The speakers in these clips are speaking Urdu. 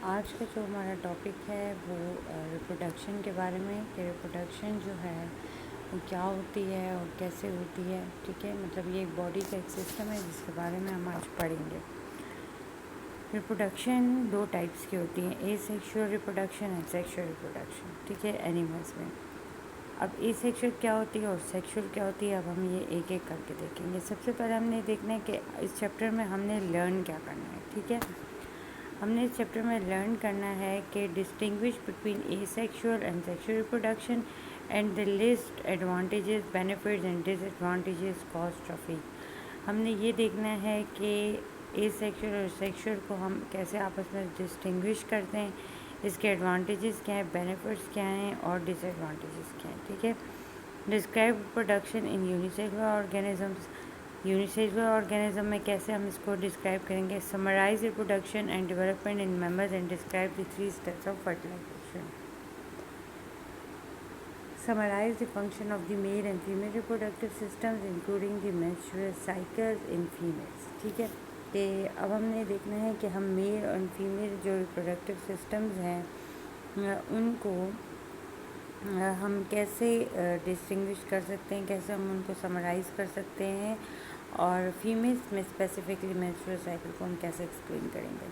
آج کا جو ہمارا ٹاپک ہے وہ ریپروڈکشن کے بارے میں کہ ریپروڈکشن جو ہے وہ کیا ہوتی ہے اور کیسے ہوتی ہے. ٹھیک ہے, مطلب یہ ایک باڈی کا ایک سسٹم ہے جس کے بارے میں ہم آج پڑھیں گے. ریپروڈکشن دو ٹائپس کی ہوتی ہیں, asexual reproduction and sexual reproduction. ٹھیک ہے, اینیملس میں. اب اے سیکشول کیا ہوتی ہے اور سیکشول کیا ہوتی ہے, اب ہم یہ ایک ایک کر کے دیکھیں گے. سب سے پہلے ہم نے دیکھنا ہے کہ اس چیپٹر میں ہم نے لرن کیا کرنا ہے. ٹھیک ہے, ہم نے اس چیپٹر میں لرن کرنا ہے کہ distinguish between asexual and sexual reproduction and the list advantages, benefits and disadvantages cost of each. ہم نے یہ دیکھنا ہے کہ اے سیکشول اور سیکشول کو ہم کیسے آپس میں ڈسٹنگوش کرتے ہیں, اس کے ایڈوانٹیجز کیا ہیں, بینیفٹس کیا ہیں اور ڈس ایڈوانٹیجز کیا ہیں. ٹھیک ہے, describe reproduction in unicellular organisms. Unicellular organism میں کیسے ہم اس کو ڈسکرائب کریں گے. Summarize reproduction and development in members and describe the 3 steps of fertilization. Summarize the function of the male and female reproductive systems including the menstrual cycles in females. ٹھیک ہے, کہ اب ہم نے دیکھنا ہے کہ ہم میل اور فیمیل جو ریپروڈکٹیو سسٹمز ہیں ان کو ہم کیسے ڈسٹنگوش کر سکتے ہیں, کیسے ہم ان کو سمرائز کر سکتے ہیں, اور فیمیلس میں اسپیسیفکلی مینسٹرول سائیکل کو ہم کیسے ایکسپلین کریں گے.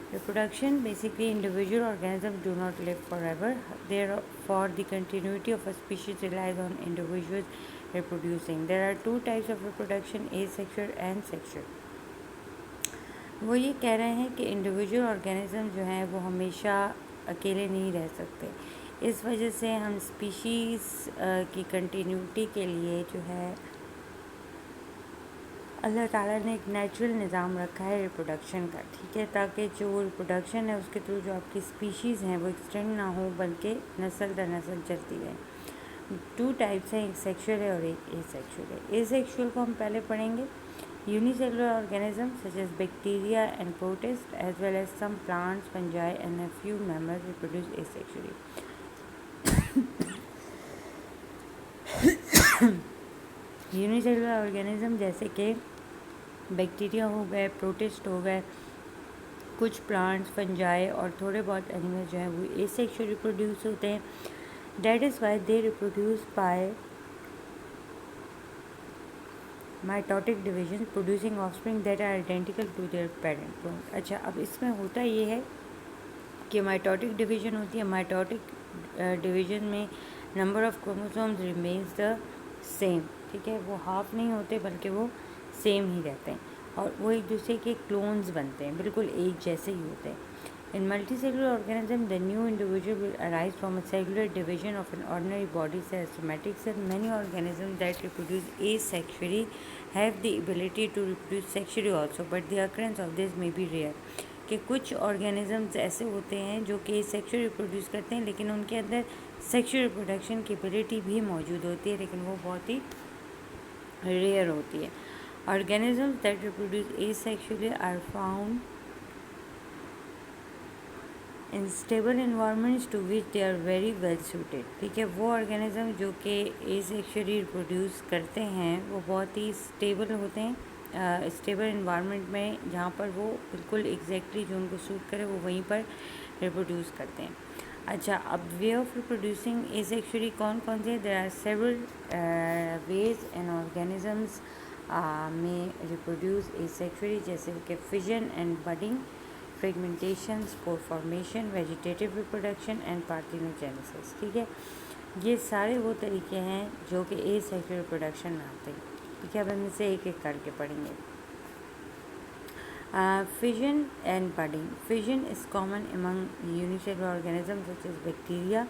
Reproduction, basically individual organisms do not live forever. Therefore, the continuity of a species relies on individuals reproducing. There are two types of reproduction, asexual and sexual. وہ یہ کہہ رہے ہیں کہ انڈیویجول آرگینزم جو ہیں وہ ہمیشہ اکیلے نہیں رہ سکتے. اس وجہ سے ہم اسپیشیز کی کنٹینیوٹی کے لیے جو ہے اللہ تعالیٰ نے ایک نیچرل نظام رکھا ہے ریپروڈکشن کا. ٹھیک ہے, تاکہ جو ریپروڈکشن ہے اس کے تھرو جو آپ کی اسپیشیز ہیں وہ ایکسٹینڈ نہ ہو بلکہ نسل در نسل چلتی رہے. 2 ٹائپس ہیں, ایک سیکشول ہے اور ایک اے سیکشول ہے. اے سیکشول کو ہم پہلے پڑھیں گے. Unicellular organism such as bacteria and protists as well as some plants, fungi and a few mammals reproduce asexually. Unicellular organism جیسے کہ بیکٹیریا ہو گئے, پروٹسٹ ہو گئے, کچھ پلانٹس, فنجائے اور تھوڑے بہت اینیمل جو ہیں وہ اے سیکشول ریپروڈیوس ہوتے ہیں. That is why they reproduce by mitotic division producing offspring that are identical to their parent clone. اچھا, اب اس میں ہوتا یہ ہے کہ mitotic division ہوتی ہے. mitotic division میں number of chromosomes remains the same. ٹھیک ہے, وہ ہاف نہیں ہوتے بلکہ وہ سیم ہی رہتے ہیں اور وہ ایک دوسرے کے کلونز بنتے ہیں, بالکل ایک جیسے ہی ہوتے ہیں. In multicellular organism, the new individual will arise from a cellular division of an ordinary body cell, somatic cell. Many organisms that reproduce asexually have the ability to reproduce sexually also, but the occurrence of this may be rare. کہ کچھ آرگینزمز ایسے ہوتے ہیں جو کہ سیکشول ریپروڈیوس کرتے ہیں لیکن ان کے اندر سیکشول ریپروڈکشن کی ایبلٹی بھی موجود ہوتی ہے, لیکن وہ بہت ہی ریئر ہوتی ہے. Organisms that reproduce asexually are found in stable environments to which they are very well suited. ٹھیک ہے, وہ آرگینزم جو کہ اے سیکشولی ریپروڈیوس کرتے ہیں وہ بہت ہی اسٹیبل ہوتے ہیں, اسٹیبل انوائرمنٹ میں جہاں پر وہ بالکل ایگزیکٹلی جو ان کو سوٹ کرے وہ وہیں پر ریپروڈیوس کرتے ہیں. اچھا, اب way of reproducing asexually کون کون سے؟ There are several ways and organisms may reproduce asexually, جیسے کہ fission and budding, fragmentation, spore formation, vegetative reproduction and parthenogenesis. ٹھیک ہے, یہ سارے وہ طریقے ہیں جو کہ اے سیکشول ریپروڈکشن میں آتے ہیں. ٹھیک ہے, اب ہم اسے ایک ایک کر کے پڑھیں گے. Fission and budding. Fission is common among unicellular organisms such as bacteria.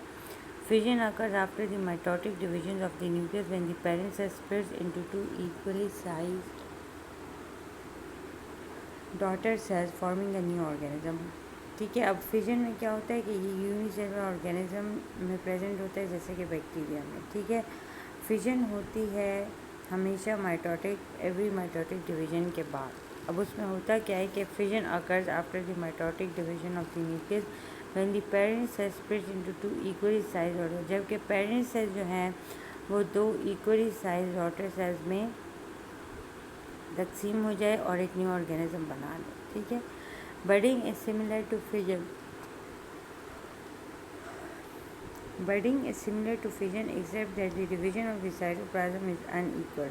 Fission occurs after the mitotic division of the nucleus when the parent cell splits into 2 equally sized daughter cells forming a new organism. ٹھیک ہے, اب فیژن میں کیا ہوتا ہے کہ یہ یونیسیلولر آرگینزم میں پریزنٹ ہوتا ہے جیسے کہ بیکٹیریا میں. ٹھیک ہے, فیژن ہوتی ہے ہمیشہ ایوری مائٹوٹک ڈویژن کے بعد. اب اس میں ہوتا کیا ہے کہ fission occurs after the mitotic division of the nucleus when the parent cell splits into 2 equally sized daughter, جبکہ پیرنٹ سیل جو ہیں وہ 2 ایکولی سائز ڈاٹر سیلز میں تقسیم ہو جائے اور ایک نیو آرگینزم بنا لے. ٹھیک ہے, Budding is similar to fission. Budding is similar to fission except that the division of the cytoplasm is unequal.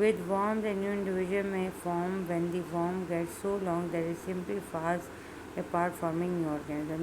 With worms, a new individual may form when the worm gets so long that it simply falls apart forming new organism.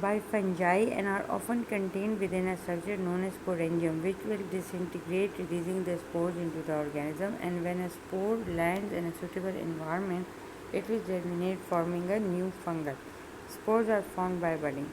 by fungi and are often contained within a structure known as sporangium, which will disintegrate, releasing the spores into the organism, and when a spore lands in a suitable environment, it will germinate, forming a new fungus. Spores are formed by budding.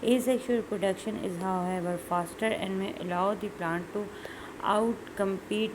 Asexual reproduction is however faster and may allow the plant to outcompete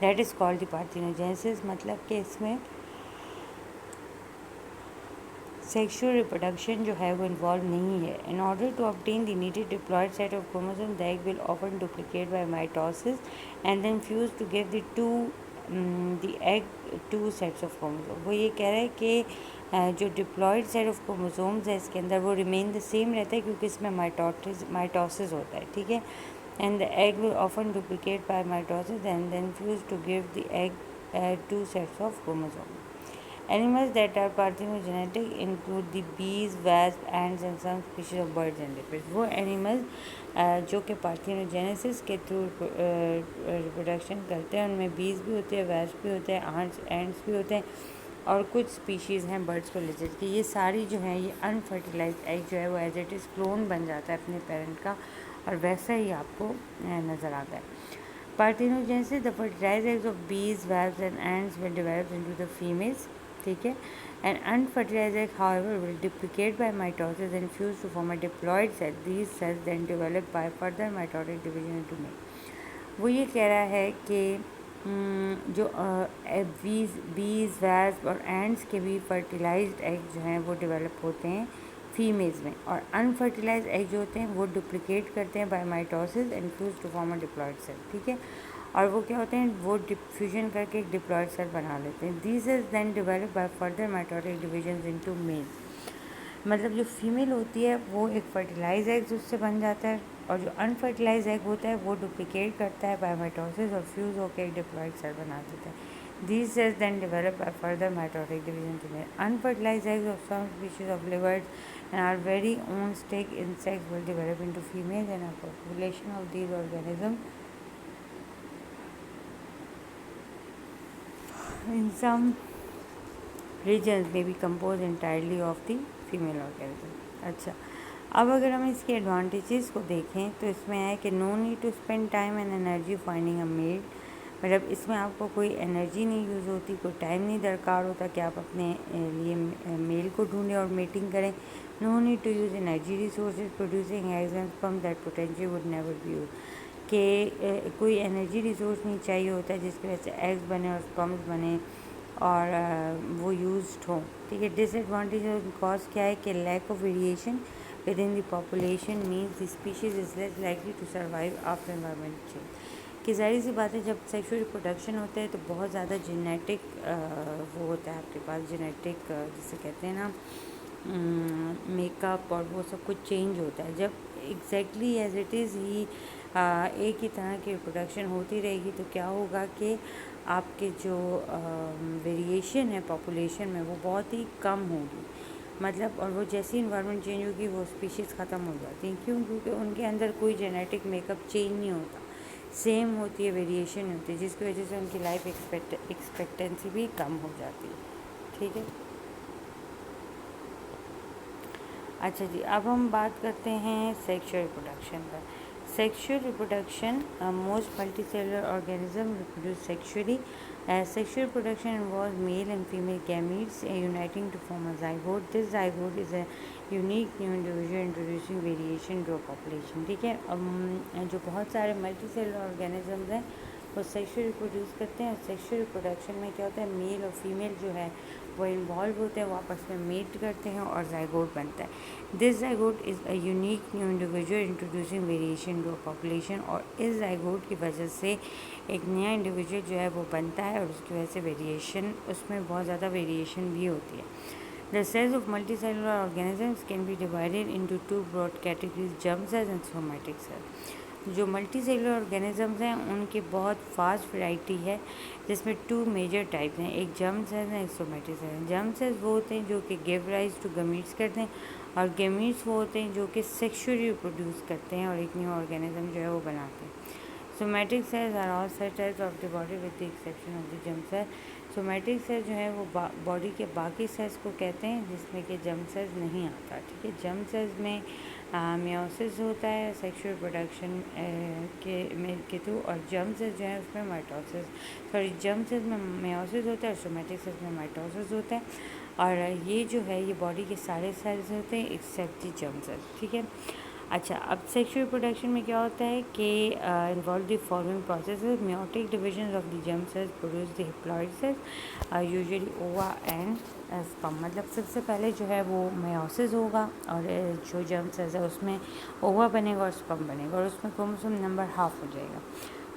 that is called the parthenogenesis. مطلب کہ اس میں سیکشول ریپروڈکشن جو ہے وہ انوالو نہیں ہے. In order to obtain the needed diploid set of chromosome the egg will often duplicate by mitosis and then fuse to give the egg two sets of chromosomes. وہ یہ کہہ رہا ہے کہ جو ڈپلائڈ سیٹ آف کروموسومز ہے اس کے اندر وہ ریمین دا سیم رہتا ہے کیونکہ اس میں مائٹوسس ہوتا ہے. ٹھیک ہے. And the egg will often duplicate by mitosis and then fuse to give the egg two sets of chromosomes. Animals that are parthenogenetic include the bees, wasps, ants and some species of birds and leopards. وہ animals جو کہ پارتھینوجینسس کے تھرو ریپروڈکشن کرتے ہیں ان میں بیز بھی ہوتے ہیں, ویسپ بھی ہوتے ہیں, اینٹس بھی ہوتے ہیں اور کچھ اسپیشیز ہیں برڈس کو لیزرڈ کی. یہ ساری جو ہیں یہ انفرٹیلائز ایگ جو ہے وہ ایز اٹ از کلون بن جاتا ہے اپنے پیرنٹ کا اور ویسا ہی آپ کو نظر آتا ہے. Parthenogenesis, the fertilized eggs of bees, wasps and ants will develop into the females. ٹھیک ہے. An unfertilized egg however will duplicate by mitosis and fuse to form a diploid cell. These cells then develop by further mitotic division into male. وہ یہ کہہ رہا ہے کہ جو بیز ویسپ اور اینٹس کے بھی فرٹیلائزڈ ایگ جو ہیں وہ ڈیولپ ہوتے ہیں فیمیلز میں, اور انفرٹیلائز ایگ جو ہوتے ہیں وہ ڈپلیکیٹ کرتے ہیں by mitosis and fuse to form a diploid cell. ٹھیک ہے. اور وہ کیا ہوتے ہیں, وہ فیوژن کر کے ایک ڈپلائڈ سیل بنا لیتے ہیں. These is then develop by further mitotic divisions into male. مطلب جو فیمیل ہوتی ہے وہ ایک فرٹیلائز ایگ اس سے بن جاتا ہے, اور جو انفرٹیلائز ایگ ہوتا ہے وہ ڈپلیکیٹ کرتا ہے بائی مائٹوسس اور فیوز ہو کے ایک ڈپلائڈ سیل بنا دیتا ہے. These cells then develop by further mitotic division to male. Unfertilized eggs of some species of lizard and our very own stick insects will develop into females, and a population of these organisms in some regions may be composed entirely of the female organism. اچھا, اب اگر ہم اس کے ایڈوانٹیجز کو دیکھیں تو اس میں ہے کہ no need to spend time and energy finding a male. مطلب اس میں آپ کو کوئی انرجی نہیں یوز ہوتی, کوئی ٹائم نہیں درکار ہوتا کہ آپ اپنے لیے میل کو ڈھونڈیں اور میٹنگ کریں. No need to use energy resources producing eggs and sperm that potentially would never be use. کہ کوئی انرجی ریسورس نہیں چاہیے ہوتا ہے جس کی وجہ سے ایگز بنے اور اسپرمز بنے اور وہ یوزڈ ہوں. ٹھیک ہے. ڈس ایڈوانٹیج اور کاز کیا ہے کہ lack of variation with in the population means the species is less likely to survive after environment change. کہ ظاہر سی بات ہے جب سیکشول ریپروڈکشن ہوتا ہے تو بہت زیادہ جینیٹک وہ ہوتا ہے آپ کے پاس, جینیٹک جسے کہتے ہیں نا میک اپ, اور وہ سب کچھ چینج ہوتا ہے. جب ایگزیکٹلی ایز اٹ از ہی ایک ہی طرح کی ریپروڈکشن ہوتی رہے گی تو کیا ہوگا کہ آپ کے جو ویریشن ہے پاپولیشن میں وہ بہت ہی کم ہوگی. مطلب اور وہ جیسی انوائرمنٹ چینج ہوگی وہ اسپیشیز ختم ہو جاتی ہیں. کیوں؟ کیونکہ ان کے اندر کوئی جینیٹک میک اپ چینج نہیں ہوتا, سیم ہوتی ہے, ویریشن ہوتی ہے, جس کی وجہ سے ان کی لائف ایکسپیکٹینسی بھی کم ہو جاتی ہے. ٹھیک ہے. اچھا جی, اب ہم بات کرتے ہیں sexual reproduction per. Sexual reproduction most multi cellular organism reproduce sexually. Sexual reproduction involves male and female gametes uniting to form a zygote. This zygote is a unique new individual introducing variation to a population. ٹھیک ہے. جو بہت سارے ملٹی سیلولر آرگینزمز ہیں وہ سیکشول ریپروڈیوس کرتے ہیں, اور سیکشول ریپروڈکشن میں کیا ہوتا ہے, میل اور فیمیل جو ہے وہ انوالو ہوتے ہیں, وہ آپس میں میٹ کرتے ہیں اور زائگوٹ بنتا ہے. This zygote is a unique new individual introducing variation to a population. اور اس زائگوٹ کی وجہ سے ایک نیا انڈیویجول جو ہے وہ بنتا ہے, اور اس کی وجہ سے ویریشن, اس میں بہت زیادہ ویریشن بھی ہوتی ہے. The cells of multicellular organisms can be divided into two broad categories, germ cells and somatic cells. جو ملٹی سیلولر آرگینزمز ہیں ان کی بہت فاسٹ ورائٹی ہے, جس میں ٹو میجر ٹائپ ہیں, ایک جرم سیلز ہیں, ایک سومیٹک سیلز ہیں. جرم سیلز وہ ہوتے ہیں جو کہ گیو رائز ٹو گمیٹس کرتے ہیں, اور گمیٹس وہ ہوتے ہیں جو کہ سیکشولی ریپروڈیوس کرتے ہیں اور ایک نیو آرگینزم جو ہے وہ بناتے ہیں. Somatic cells are all cells of the body with the exception of the germ cell. Somatic cell جو ہے وہ باڈی کے باقی سیلز کو کہتے ہیں جس میں کہ جرم سیلز نہیں آتا. ٹھیک ہے. جرم سیلز میں میوسس ہوتا ہے سیکشول ریپروڈکشن کے تھرو, اور جرم سیلز جو ہے اس میں جرم سیلز میں میوسس ہوتا ہے اور سومیٹک سیلز میں مائٹوسس ہوتا ہے. اور یہ جو ہے یہ باڈی کے سارے سیلز ہوتے ہیں ایکسیپٹ دی جرم سیلز. ٹھیک ہے. اچھا اب سیکشل ریپروڈکشن میں کیا ہوتا ہے کہ involve the forming processes meiotic divisions of the germ cells produce the haploid cells usually ova and sperm. مطلب سب سے پہلے جو ہے وہ میوسس ہوگا اور جو جرم سیلز ہے اس میں اووا بنے گا اور اسپرم بنے گا اور اس میں کروموسوم نمبر ہاف ہو جائے گا.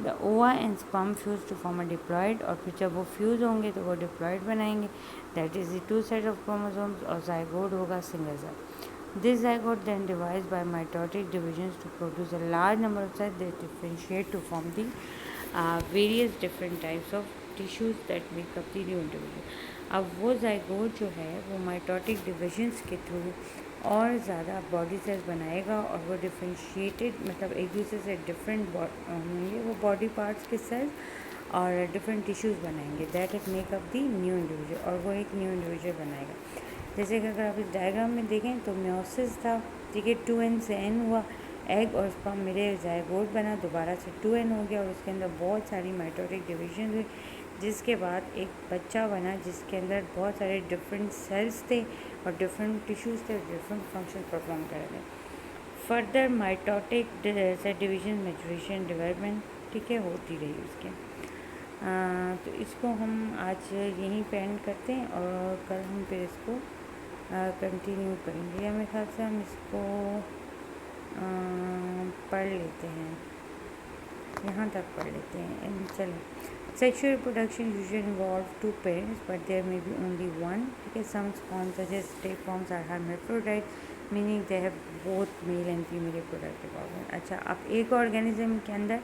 The ova and sperm fuse to form a diploid اور پھر جب وہ فیوز ہوں گے تو وہ ڈپلائڈ بنائیں گے. That is the two set of chromosomes اور زائگوٹ ہوگا single cell. This zygote then divides by mitotic divisions to produce a large number of cells that differentiate to form the various different types of tissues that make up the new individual. اب وہ زائگوٹ جو ہے وہ مائٹوٹک ڈویژنس کے تھرو اور زیادہ باڈی سیلز بنائے گا اور وہ ڈفرینشیٹڈ مطلب ایک دوسرے سے ڈفرینٹ ہوں گے وہ باڈی پارٹس کے سیلز اور ڈفرینٹ ٹیشوز بنائیں گے. That it make up the new individual اور وہ ایک نیو انڈیویجول بنائے گا. جیسے کہ اگر آپ اس ڈائیگرام میں دیکھیں تو میوسس تھا ٹھیک ہے 2n سے n ہوا ایگ اور اسپرم ملے زائگوٹ بنا دوبارہ سے 2n ہو گیا اور اس کے اندر بہت ساری مائٹوٹک ڈویژن ہوئی جس کے بعد ایک بچہ بنا جس کے اندر بہت سارے ڈفرینٹ سیلز تھے اور ڈفرینٹ ٹیشوز تھے اور ڈفرینٹ فنکشن پرفارم کر رہے تھے. Further mitotic division maturation development ٹھیک ہے ہوتی رہی اس کے. تو اس کو ہم آج یہیں پہ اینڈ کرتے ہیں اور کل ہم پھر اس کو کنٹینیو کریں گے یا میرے خیال سے ہم اس کو پڑھ لیتے ہیں یہاں تک پڑھ لیتے ہیں. چلیں sexual reproduction usually involve two parents but there may be only one ٹھیک ہے. Some sperm suggest stick forms are hermaphrodite meaning they have both male and female reproductive organ. اچھا اب ایک آرگینزم کے اندر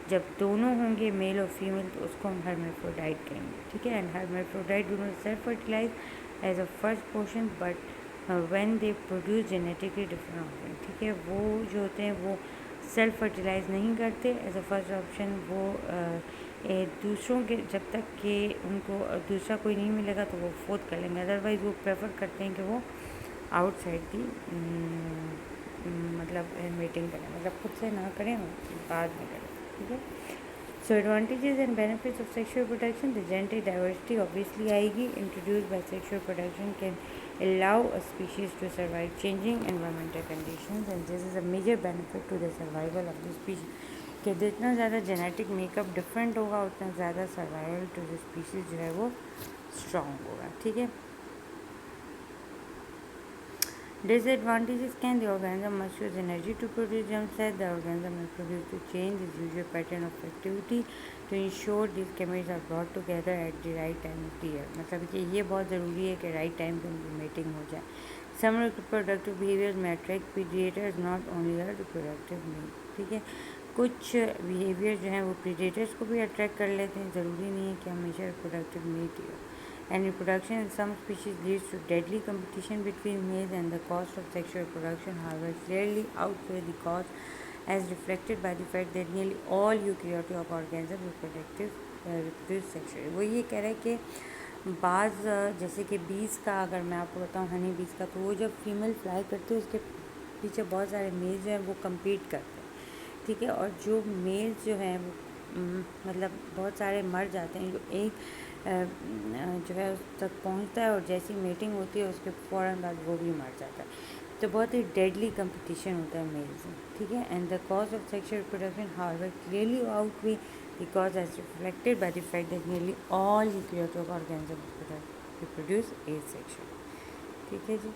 جب دونوں ہوں گے میل اور فیمیل تو اس کو ہم ہرمیفروڈائٹ کہیں گے ٹھیک ہے. And hermaphrodite do not self fertilize as a first portion but when they produce genetically different organ ٹھیک ہے. وہ جو ہوتے ہیں وہ سیلف فرٹیلائز نہیں کرتے ایز اے فرسٹ آپشن. وہ دوسروں کے جب تک کہ ان کو دوسرا کوئی نہیں ملے گا تو وہ فوت کر لیں گے. ادروائز وہ پریفر کرتے ہیں کہ وہ آؤٹ سائڈ دی مطلب میٹنگ کریں مطلب خود سے نہ کریں بعد میں کریں ٹھیک ہے. So advantages and benefits of sexual reproduction the genetic diversity obviously آئے گی. Introduce by sexual reproduction can allow a species to survive changing environmental conditions and this is a major benefit to the survival of the species. کہ جتنا زیادہ جینیٹک میک اپ ڈفرینٹ ہوگا اتنا زیادہ سروائول ٹو دی اسپیشیز جو ہے وہ اسٹرانگ ہوگا ٹھیک ہے. Disadvantages can the organism must use energy to produce germ cells. The organism must produce to change its usual pattern of activity to ensure these gametes are brought together at the right time of the year. مطلب کہ یہ بہت ضروری ہے کہ رائٹ ٹائم پہ ان کی میٹنگ ہو جائے. Some reproductive behaviors may attract predators not only the reproductive male. ٹھیک ہے. کچھ بیہیویئر جو ہیں وہ پریڈیٹرس کو بھی اٹریکٹ کر لیتے ہیں ضروری نہیں ہے کہ ہمیشہ ریپروڈکٹیو میٹ ہی ہو. And reproduction in some species leads to deadly competition between males and the cost of sexual reproduction however clearly outweigh the cost as reflected by the fact that nearly all eukaryotic organisms reproduce sexually. وہ یہ کہہ رہے کہ بعض جیسے کہ بیز کا اگر میں آپ کو بتاؤں ہنی بیز کا تو وہ جب فیمیل فلائی کرتی ہے اس کے پیچھے بہت سارے میلز جو ہیں وہ کمپیٹ کرتے ہیں ٹھیک ہے. اور جو میلز جو ہیں وہ مطلب بہت سارے مر جاتے ہیں جو ایک جو ہے اس تک پہنچتا ہے اور جیسی میٹنگ ہوتی ہے اس کے فوراً بعد وہ بھی مر جاتا ہے. تو بہت ہی ڈیڈلی کمپٹیشن ہوتا ہے میلز میں ٹھیک ہے. And the cause of sexual reproduction however clearly outweigh the cause as reflected by the fact that nearly all eukaryotic organisms reproduce asexually. ٹھیک ہے جی.